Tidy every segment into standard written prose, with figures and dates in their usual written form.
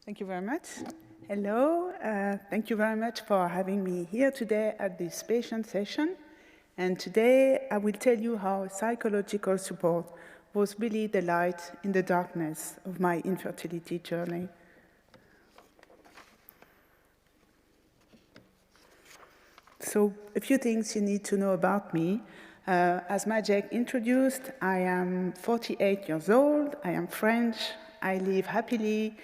Thank you very much. Hello, thank you very much for having me here today at this patient session. And today I will tell you how psychological support was really the light in the darkness of my infertility journey. So a few things you need to know about me. As Majek introduced, I am 48 years old, I am French, I live happily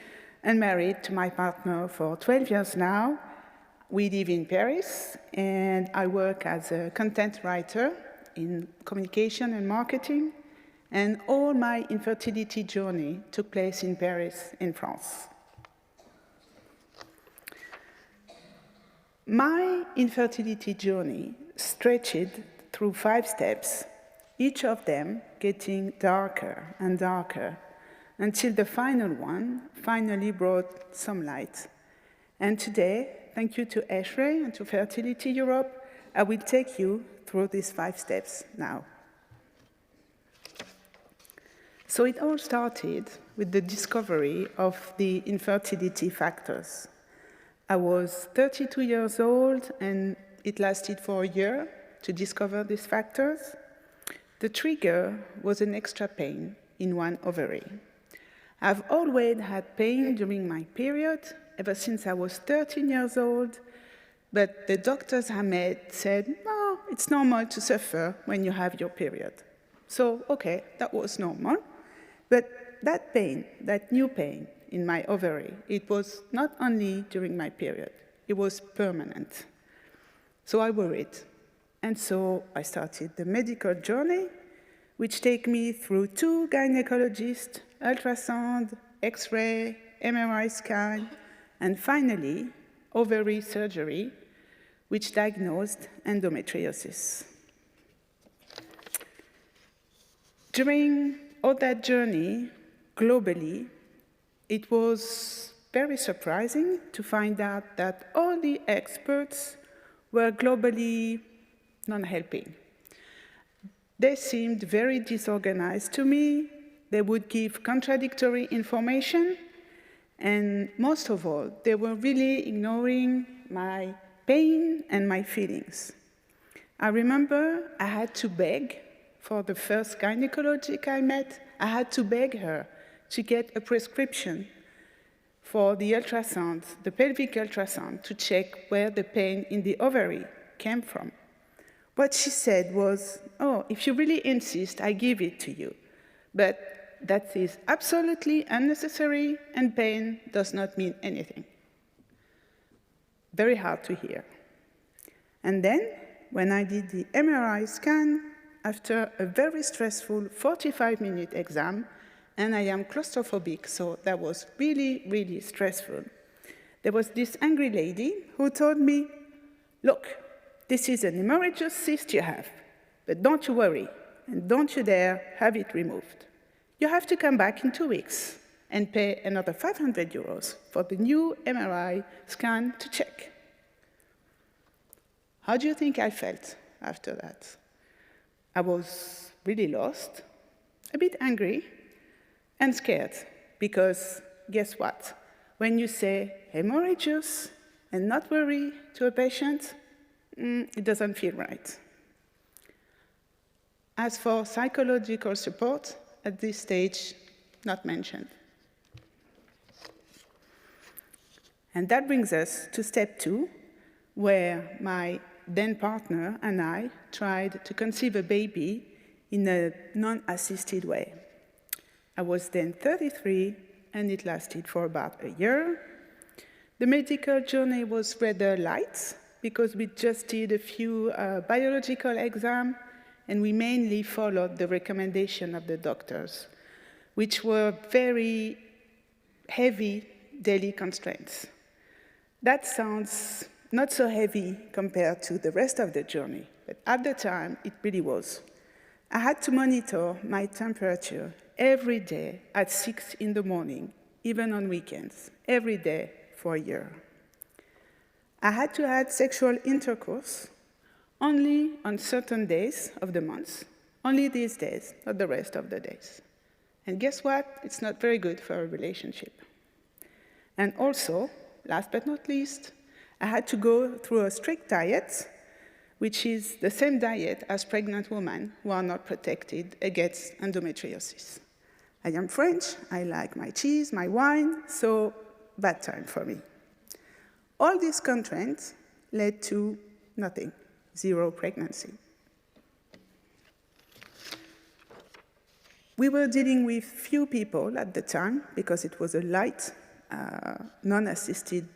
and married to my partner for 12 years now. We live in Paris, and I work as a content writer in communication and marketing, and all my infertility journey took place in Paris, in France. My infertility journey stretched through 5 steps, each of them getting darker and darker, until the final one finally brought some light. And today, thank you to ESHRE and to Fertility Europe, I will take you through these 5 steps now. So it all started with the discovery of the infertility factors. I was 32 years old, and it lasted for a year to discover these factors. The trigger was an extra pain in one ovary. I've always had pain during my period, ever since I was 13 years old, but the doctors I met said, oh, it's normal to suffer when you have your period. So, okay, that was normal. But that pain, that new pain in my ovary, it was not only during my period, it was permanent. So I worried. And so I started the medical journey, which take me through 2 gynecologists, ultrasound, X-ray, MRI scan, and finally, ovary surgery, which diagnosed endometriosis. During all that journey, globally, it was very surprising to find out that all the experts were globally non-helping. They seemed very disorganized to me. They would give contradictory information, and most of all, they were really ignoring my pain and my feelings. I remember I had to beg for the first gynecologist I met. I had to beg her to get a prescription for the ultrasound, the pelvic ultrasound, to check where the pain in the ovary came from. What she said was, oh, if you really insist, I give it to you. But that is absolutely unnecessary, and pain does not mean anything. Very hard to hear. And then, when I did the MRI scan, after a very stressful 45-minute exam, and I am claustrophobic, so that was really, really stressful, there was this angry lady who told me, look, this is an hemorrhageous cyst you have, but don't you worry, and don't you dare have it removed. You have to come back in 2 weeks and pay another 500 euros for the new MRI scan to check. How do you think I felt after that? I was really lost, a bit angry, and scared, because guess what? When you say hemorrhageous and not worry to a patient, it doesn't feel right. As for psychological support, at this stage, not mentioned. And that brings us to step 2, where my then partner and I tried to conceive a baby in a non-assisted way. I was then 33, and it lasted for about a year. The medical journey was rather light, because we just did a few biological exams, and we mainly followed the recommendation of the doctors, which were very heavy daily constraints. That sounds not so heavy compared to the rest of the journey, but at the time, it really was. I had to monitor my temperature every day at 6 in the morning, even on weekends, every day for a year. I had to have sexual intercourse only on certain days of the month, only these days, not the rest of the days. And guess what? It's not very good for a relationship. And also, last but not least, I had to go through a strict diet, which is the same diet as pregnant women who are not protected against endometriosis. I am French, I like my cheese, my wine, so bad time for me. All these constraints led to nothing, 0 pregnancy. We were dealing with few people at the time because it was a light, non-assisted,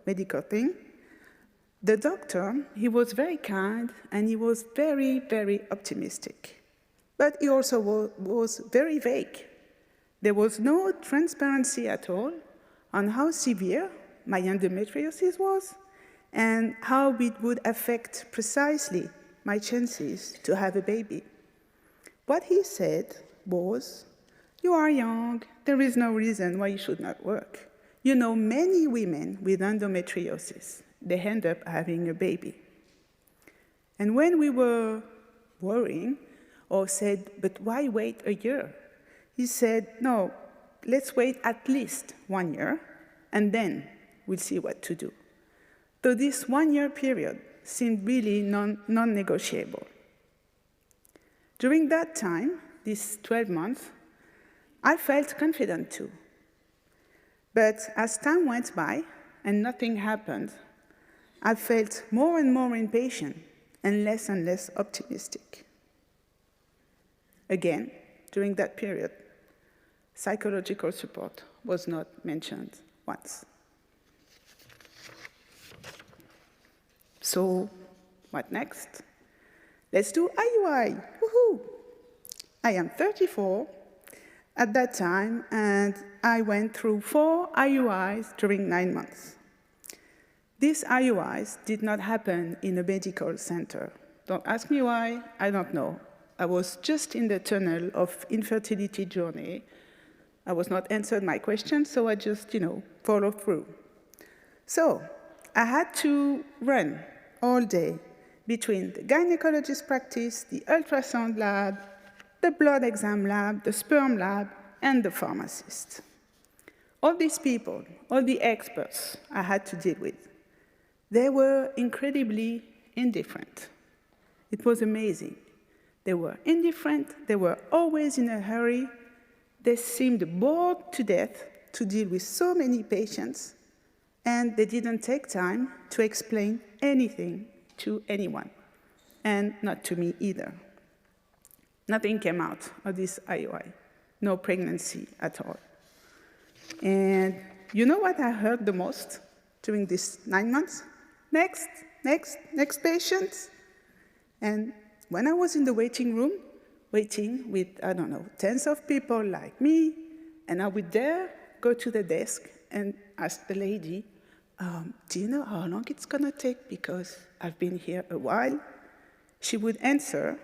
medical thing. The doctor, he was very kind and he was very, very optimistic. But he also was very vague. There was no transparency at all on how severe my endometriosis was and how it would affect precisely my chances to have a baby. What he said was, "You are young, there is no reason why you should not work. You know, many women with endometriosis, they end up having a baby." And when we were worrying or said, "But why wait a year?" He said, "No, let's wait at least 1 year, and then we'll see what to do." So this 1-year period seemed really non-negotiable. During that time, these 12 months, I felt confident too. But as time went by and nothing happened, I felt more and more impatient and less optimistic. Again, during that period, psychological support was not mentioned once. So, what next? Let's do IUI. Woohoo! I am 34 at that time, and I went through 4 IUIs during 9 months. These IUIs did not happen in a medical center. Don't ask me why, I don't know. I was just in the tunnel of infertility journey. I was not answered my question, so I just, followed through. So I had to run all day between the gynecologist practice, the ultrasound lab, the blood exam lab, the sperm lab, and the pharmacist. All these people, all the experts I had to deal with, they were incredibly indifferent. It was amazing. They were indifferent, they were always in a hurry, they seemed bored to death to deal with so many patients, and they didn't take time to explain anything to anyone, and not to me either. Nothing came out of this IUI, no pregnancy at all. And you know what I heard the most during these 9 months? Next patient. And when I was in the waiting room, waiting with, tens of people like me, and I would there go to the desk and ask the lady, "Do you know how long it's gonna take? Because I've been here a while." She would answer,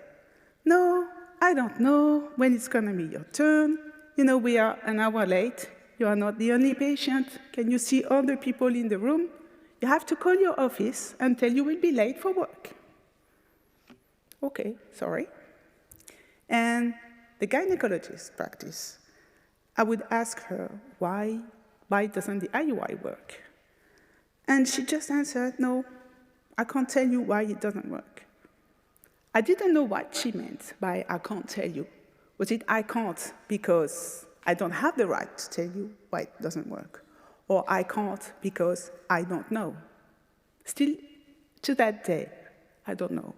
"No, I don't know when it's gonna be your turn. We are an hour late. You are not the only patient. Can you see other people in the room? You have to call your office and tell you will be late for work." Okay, sorry. And the gynecologist practice, I would ask her, why doesn't the IUI work? And she just answered, "No, I can't tell you why it doesn't work." I didn't know what she meant by "I can't tell you." Was it "I can't because I don't have the right to tell you why it doesn't work"? Or "I can't because I don't know"? Still, to that day, I don't know.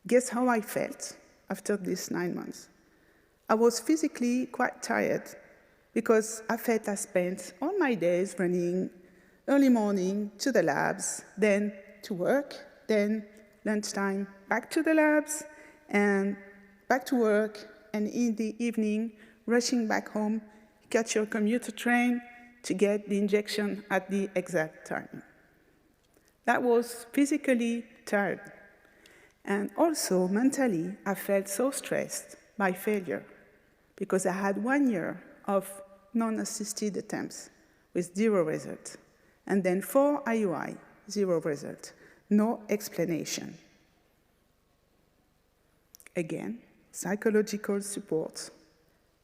Guess how I felt after these 9 months? I was physically quite tired because I felt I spent all my days running early morning to the labs, then to work, then lunchtime back to the labs, and back to work, and in the evening, rushing back home, catch your commuter train to get the injection at the exact time. That was physically tired. And also, mentally, I felt so stressed by failure because I had 1 year of non-assisted attempts with 0 result. And then 4 IUI, 0 result, no explanation. Again, psychological support,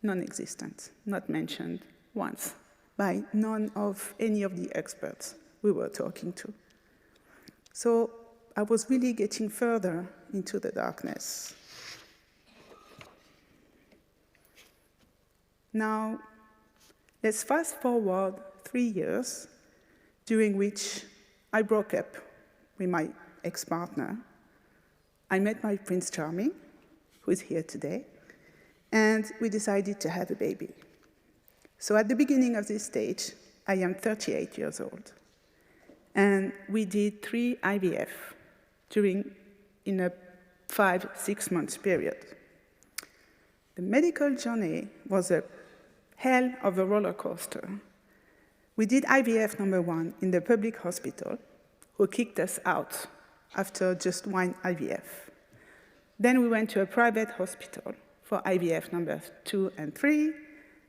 non-existent, not mentioned once by none of any of the experts we were talking to. So I was really getting further into the darkness. Now, let's fast forward 3 years, during which I broke up with my ex-partner. I met my Prince Charming, who is here today, and we decided to have a baby. So at the beginning of this stage, I am 38 years old. And we did 3 IVF in a 5-6 months period. The medical journey was a hell of a roller coaster. We did IVF number 1 in the public hospital, who kicked us out after just 1 IVF. Then we went to a private hospital for IVF number 2 and 3,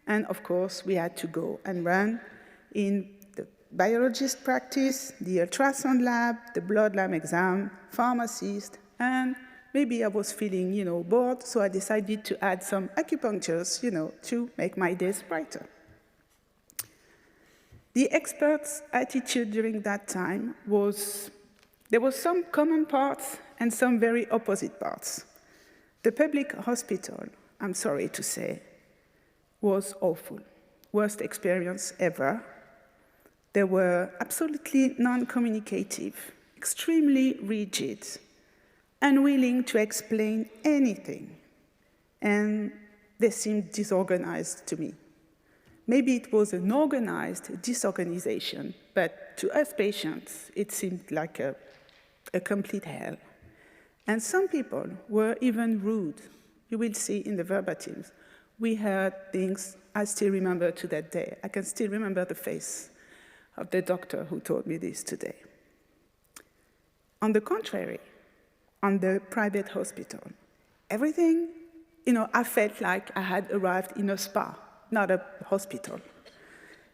and of course we had to go and run in the biologist practice, the ultrasound lab, the blood lab exam, pharmacist, and maybe I was feeling, bored, so I decided to add some acupunctures, to make my days brighter. The experts' attitude during that time was, there were some common parts and some very opposite parts. The public hospital, I'm sorry to say, was awful. Worst experience ever. They were absolutely non-communicative, extremely rigid, unwilling to explain anything, and they seemed disorganized to me. Maybe it was an organized disorganization, but to us patients, it seemed like a complete hell. And some people were even rude. You will see in the verbatims. We heard things I still remember to that day. I can still remember the face of the doctor who told me this today. On the contrary, on the private hospital, everything, I felt like I had arrived in a spa, not a hospital.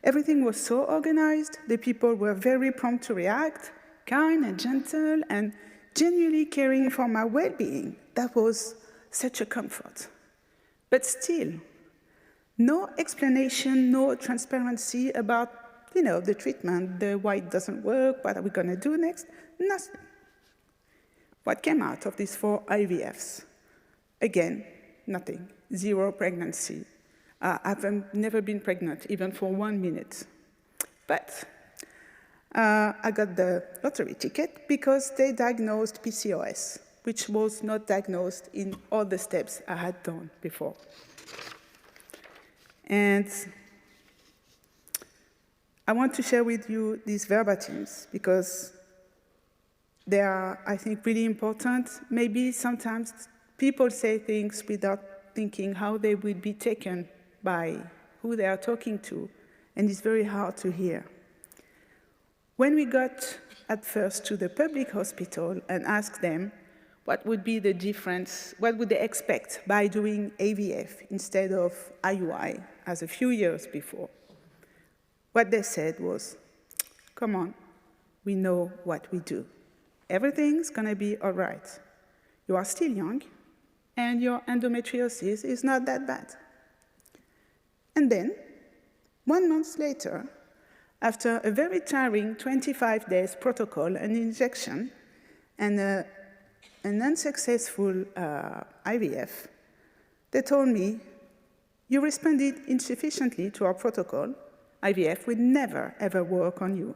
Everything was so organized, the people were very prompt to react, kind and gentle, and genuinely caring for my well-being. That was such a comfort. But still, no explanation, no transparency about, the treatment, why it doesn't work, what are we going to do next? Nothing. What came out of these 4 IVFs? Again, nothing. 0 pregnancy. I've never been pregnant, even for 1 minute. But I got the lottery ticket because they diagnosed PCOS, which was not diagnosed in all the steps I had done before. And I want to share with you these verbatims because they are, I think, really important. Maybe sometimes people say things without thinking how they will be taken by who they are talking to, and it's very hard to hear. When we got at first to the public hospital and asked them what would be the difference, what would they expect by doing IVF instead of IUI as a few years before, what they said was, come on, we know what we do. Everything's going to be all right. You are still young, and your endometriosis is not that bad. And then, 1 month later, after a very tiring 25 days protocol and injection and an unsuccessful IVF, they told me, you responded insufficiently to our protocol. IVF will never, ever work on you.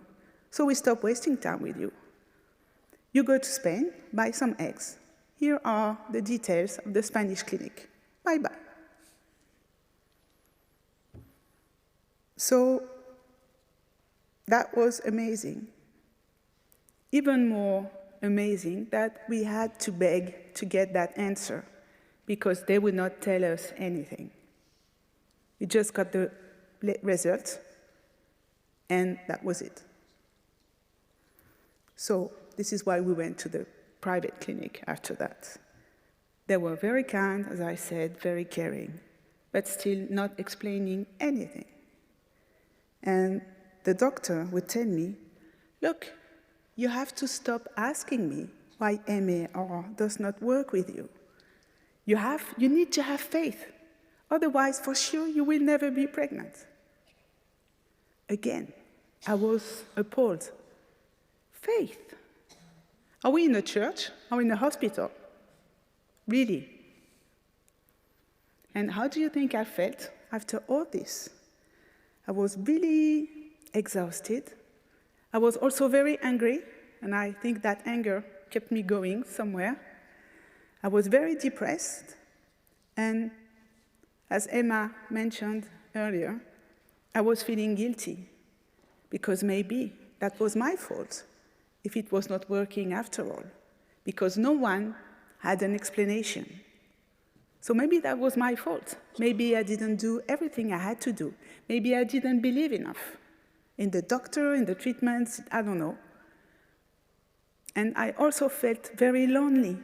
So we stop wasting time with you. You go to Spain, buy some eggs. Here are the details of the Spanish clinic. Bye-bye. So that was amazing. Even more amazing that we had to beg to get that answer because they would not tell us anything. We just got the results, and that was it. So this is why we went to the private clinic after that. They were very kind, as I said, very caring, but still not explaining anything. And the doctor would tell me, look, you have to stop asking me why MAR does not work with you. You need to have faith. Otherwise, for sure, you will never be pregnant. Again, I was appalled. Faith? Are we in a church or in a hospital? Really? And how do you think I felt after all this? I was really exhausted. I was also very angry, and I think that anger kept me going somewhere. I was very depressed, and as Emma mentioned earlier, I was feeling guilty, because maybe that was my fault if it was not working after all, because no one had an explanation. So maybe that was my fault. Maybe I didn't do everything I had to do. Maybe I didn't believe enough in the doctor, in the treatments, I don't know. And I also felt very lonely,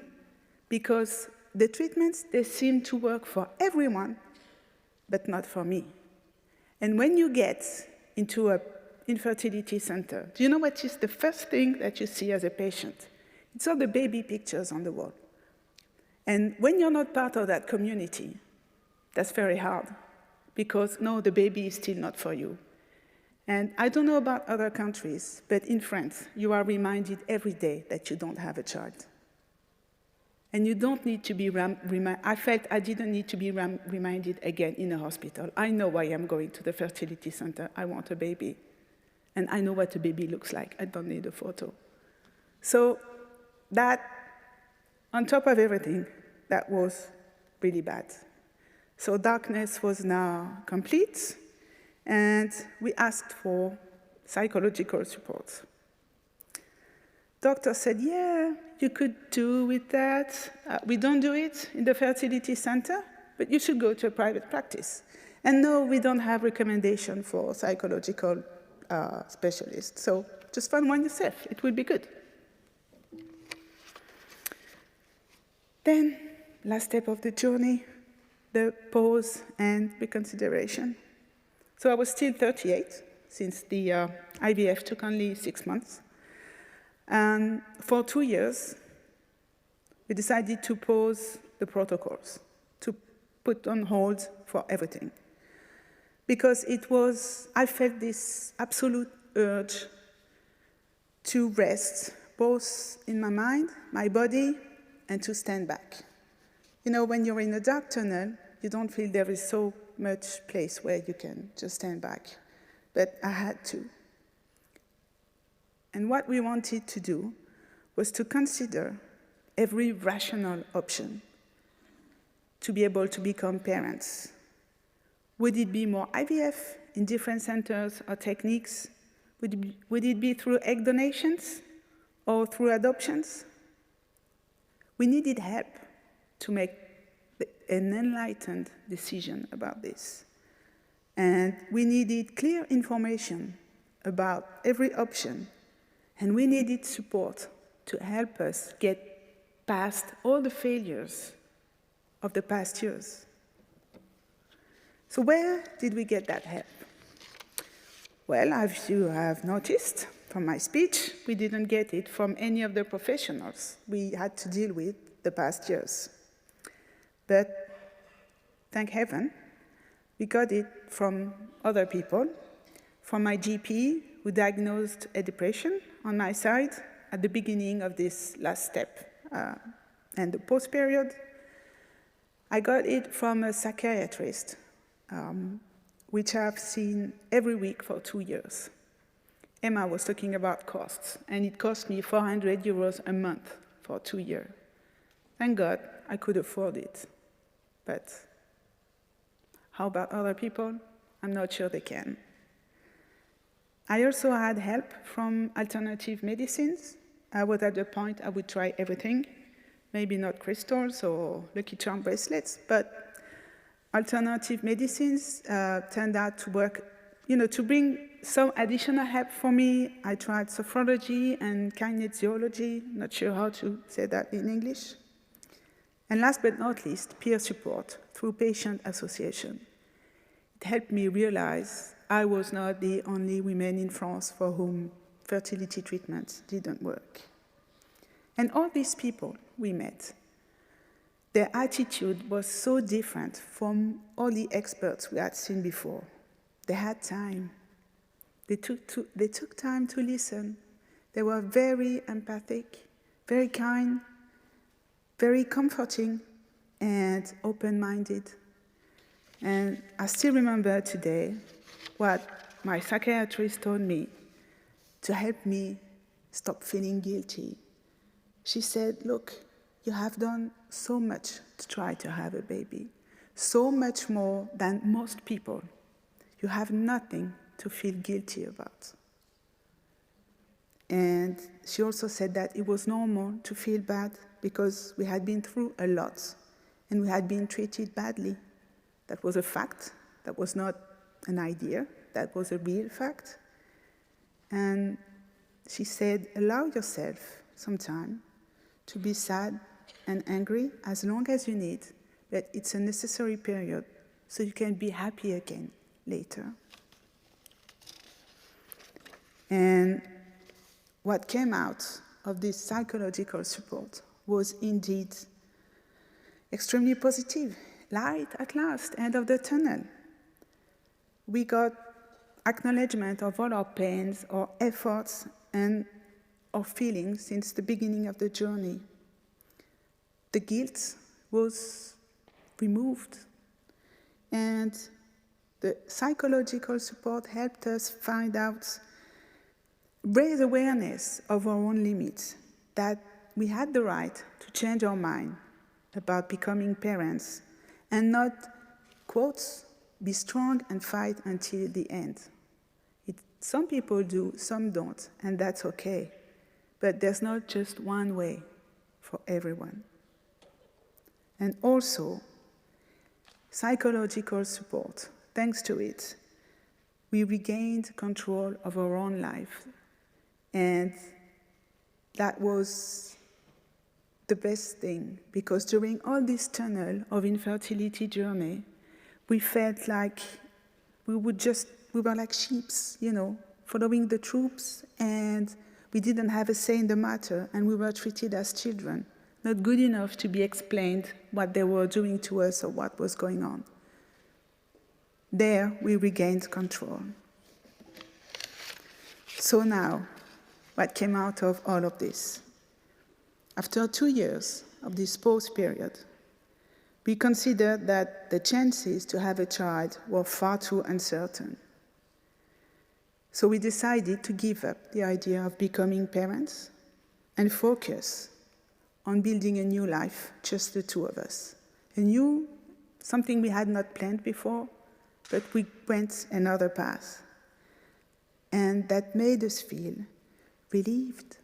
because the treatments, they seemed to work for everyone, but not for me. And when you get into an infertility center, do you know what is the first thing that you see as a patient? It's all the baby pictures on the wall. And when you're not part of that community, that's very hard, because no, the baby is still not for you. And I don't know about other countries, but in France, you are reminded every day that you don't have a child. And you don't need to be I felt I didn't need to be reminded again in a hospital. I know why I'm going to the fertility center. I want a baby. And I know what a baby looks like. I don't need a photo. So that, on top of everything, that was really bad. So darkness was now complete, and we asked for psychological support. Doctor said, yeah, you could do with that. We don't do it in the fertility center, but you should go to a private practice. And no, we don't have recommendation for psychological specialists. So just find one yourself. It will be good. Then, last step of the journey, the pause and reconsideration. So I was still 38, since the IVF took only 6 months. And for 2 years, we decided to pause the protocols, to put on hold for everything. Because I felt this absolute urge to rest, both in my mind, my body, and to stand back. You know, when you're in a dark tunnel, you don't feel there is so much place where you can just stand back. But I had to. And what we wanted to do was to consider every rational option to be able to become parents. Would it be more IVF in different centers or techniques? Would it be through egg donations or through adoptions? We needed help to make an enlightened decision about this. And we needed clear information about every option. And we needed support to help us get past all the failures of the past years. So where did we get that help? Well, as you have noticed from my speech, we didn't get it from any of the professionals we had to deal with the past years. But thank heaven, we got it from other people, from my GP, who diagnosed a depression on my side at the beginning of this last step and the post period. I got it from a psychiatrist, which I've seen every week for 2 years. Emma was talking about costs, and it cost me 400 euros a month for 2 years. Thank God I could afford it. But how about other people? I'm not sure they can. I also had help from alternative medicines. I was at the point I would try everything, maybe not crystals or Lucky Charm bracelets, but alternative medicines turned out to work, to bring some additional help for me. I tried sophrology and kinesiology, not sure how to say that in English. And last but not least, peer support through patient association. It helped me realize I was not the only woman in France for whom fertility treatments didn't work. And all these people we met, their attitude was so different from all the experts we had seen before. They had time. They took time to listen. They were very empathic, very kind, very comforting, and open-minded. And I still remember today what my psychiatrist told me to help me stop feeling guilty. She said, look, you have done so much to try to have a baby, so much more than most people. You have nothing to feel guilty about. And she also said that it was normal to feel bad because we had been through a lot and we had been treated badly. That was a fact. That was not an idea. That was a real fact. And she said, allow yourself some time to be sad and angry as long as you need, but it's a necessary period so you can be happy again later. And what came out of this psychological support was indeed extremely positive. Light at last, end of the tunnel. We got acknowledgement of all our pains, our efforts, and our feelings since the beginning of the journey. The guilt was removed, and the psychological support helped us raise awareness of our own limits, that we had the right to change our mind about becoming parents and not, quotes, be strong and fight until the end. Some people do, some don't, and that's okay. But there's not just one way for everyone. And also, psychological support, thanks to it, we regained control of our own life. And that was the best thing, because during all this tunnel of infertility journey, we felt like we were like sheep, following the troops, and we didn't have a say in the matter, and we were treated as children, not good enough to be explained what they were doing to us or what was going on. There, we regained control. So now, what came out of all of this? After 2 years of this pause period, we considered that the chances to have a child were far too uncertain. So we decided to give up the idea of becoming parents and focus on building a new life, just the two of us. Something we had not planned before, but we went another path. And that made us feel relieved,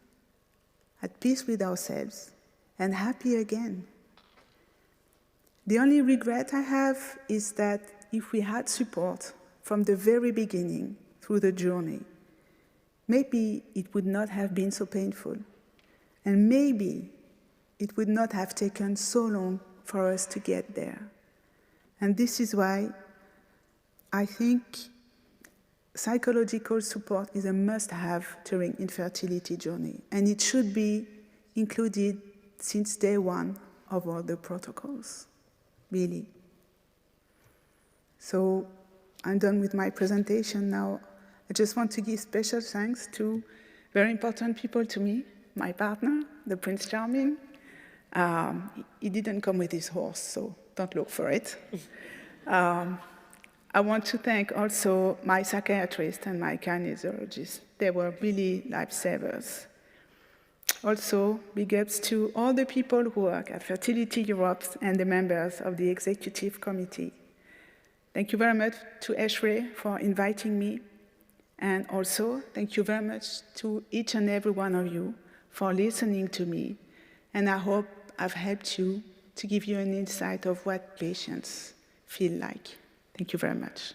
at peace with ourselves, and happy again. The only regret I have is that if we had support from the very beginning through the journey, maybe it would not have been so painful, and maybe it would not have taken so long for us to get there. And this is why I think psychological support is a must-have during infertility journey, and it should be included since day one of all the protocols, really. So I'm done with my presentation now. I just want to give special thanks to very important people to me, my partner, the Prince Charming. He didn't come with his horse, so don't look for it. I want to thank also my psychiatrist and my kinesiologist. They were really lifesavers. Also, big ups to all the people who work at Fertility Europe and the members of the executive committee. Thank you very much to Eshre for inviting me. And also, thank you very much to each and every one of you for listening to me. And I hope I've helped you to give you an insight of what patients feel like. Thank you very much.